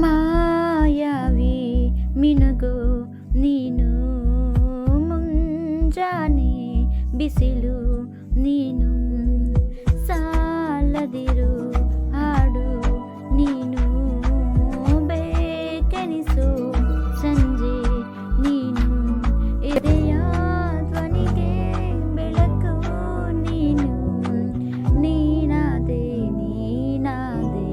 ಮಾಯಾವಿ ಮಿನುಗು ನೀನು, ಮುಂಜಾನೆ ಬಿಸಿಲು ನೀನು, ಸಾಲದಿರು ಹಾಡು ನೀನು, ಬೇಕೆನಿಸು ಸಂಜೆ ನೀನು, ಎದೆಯ ಧ್ವನಿಗೆ ಬೆಳಕು ನೀನು, ನೀನಾದೆ ನೀನಾದೆ.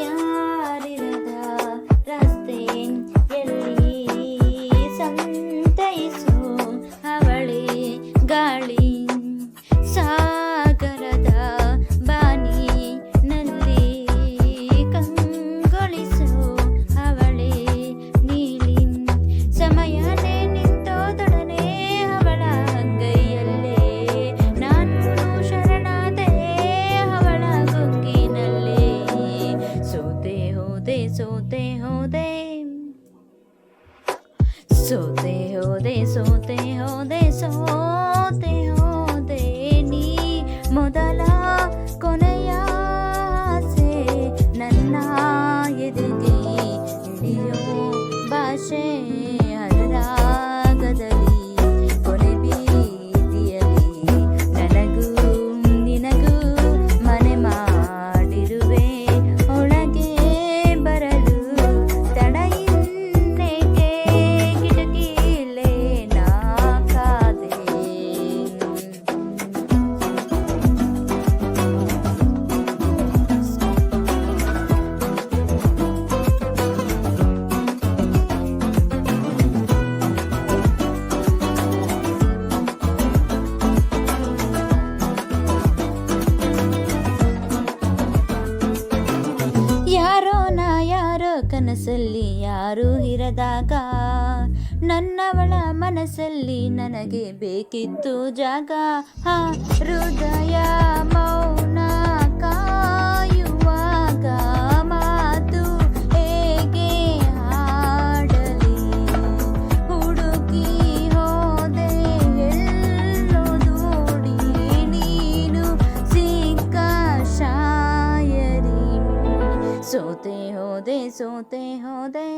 ಯಾರಿರದ ರಸ್ತೆ ಎಲ್ಲಿ ಸಂತೈಸು ಅವಳೆ ಗಾಳಿ, ಸಾಗರದ ಬಾನಿನಲ್ಲಿ ಕಂಗೊಳಿಸು ಅವಳೆ ನೀಲಿ, ಸಮಯನೇ ನಿಂತೋದೊಡನೆ ಅವಳ ಅಂಗೈಯಲ್ಲೇ ನಾನು ಶರಣಾದೆ ಅವಳ ಗುಂಗಿನಲ್ಲೇ, ಸೋತೆ ಹೋದೆ ಸೋತೆ ಹೋದೆ ಸೋತೆ ಹೋದೆ ಸೋತೆ ಹೋದೆ ಸೋತೆ ಹೋದೆ ನೀ ಮೊದಲ ಕೊನೆಯ ಆಸೆ ನನ್ನ ಎದೆಗೆ ಹಿಡಿಯೋ ಭಾಷೆ ಅನುರಾಗದಲ್ಲಿ ಕೊನೆ ಬೀದಿಯಲ್ಲಿ ನನಗೂ ನಿನಗೂ ಮನೆ ಮಾಡಿರುವೆ, ಒಳಗೆ ಬರಲು ತಡ ಇನ್ನೇಕೆ ಕಿಟಕಿಲೇ ನಾ ಕಾದೆ. ಯಾರೋ ನಾ ಯಾರೋ ಕನಸಲ್ಲಿ ಯಾರೂ ಇರದಾಗ, ನನ್ನವಳ ಮನಸ್ಸಲ್ಲಿ ನನಗೆ ಬೇಕಿತ್ತು ಜಾಗ, ಹೃದಯ ಮೌನ ಕಾಯುವಾಗ ಮಾತು ಹೇಗೆ ಹಾಡಲಿ, ಹುಡುಕಿ ಹೋದೆ ಎಲ್ಲೋ ದೂಡಿ ನೀನು ಸಿಕ್ಕ ಶಾಯರಿ, ಸೋತೆ ಹೋದೆ ಸೋತೆ ಹೋದೆ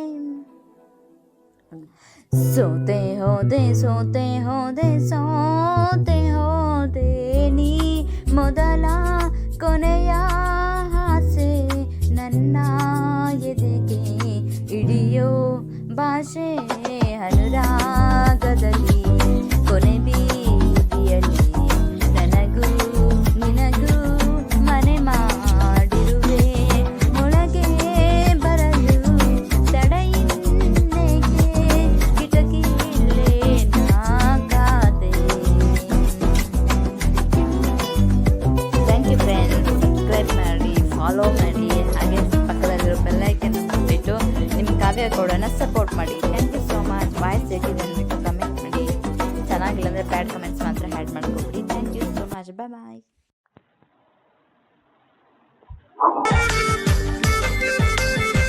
ಸೋತೆ ಹೋದೆ ಸೋತೆ ಹೋದೆ ಸೋತೆ ಹೋದೆ ನೀ ಮೊದಲ ಕೊನೆಯ ಆಸೆ ನನ್ನ ಎದೆಗೆ ಹಿಡಿಯೋ ಭಾಷೆ ಅನುರಾಗದಲ್ಲಿ ಕೊನೆ ಬೀದಿಯಲ್ಲಿ ನನಗೂ ನಿನಗೂ ಮನೆ ಮಾಡಿರುವೆ, ಒಳಗೆ ಬರಲು ತಡ ಇನ್ನೇಕೆ ಕಿಟಕಿಲೇ ನಾ ಕಾದೆ. ಥ್ಯಾಂಕ್ ಯು ಫ್ರೆಂಡ್ಸ್, ಸಬ್ಸ್ಕ್ರೈಬ್ ಮಾಡಿ, ಫಾಲೋ ಮಾಡಿ, ಹಾಗೆ ಪಕ್ಕದಲ್ಲಿರೋ ಬೆಲ್ ಐಕನ್ ಬಿಟ್ಟು ನಿಮ್ಮ ಕಾವ್ಯ ಕೋಡನ್ನ ಸಪೋರ್ಟ್ ಮಾಡಿ. Thank you so much. Voice ಹೇಗಿದೆ ಅಂದ್ಬಿಟ್ಟು ಕಮೆಂಟ್ ಮಾಡಿ, ಚೆನ್ನಾಗಿಲ್ಲ ಅಂದರೆ ಬ್ಯಾಡ್ ಕಮೆಂಟ್ಸ್ ಮಾತ್ರ ಹ್ಯಾಡ್ ಮಾಡ್ಕೊಬಿಡಿ. Thank you so much. Bye bye.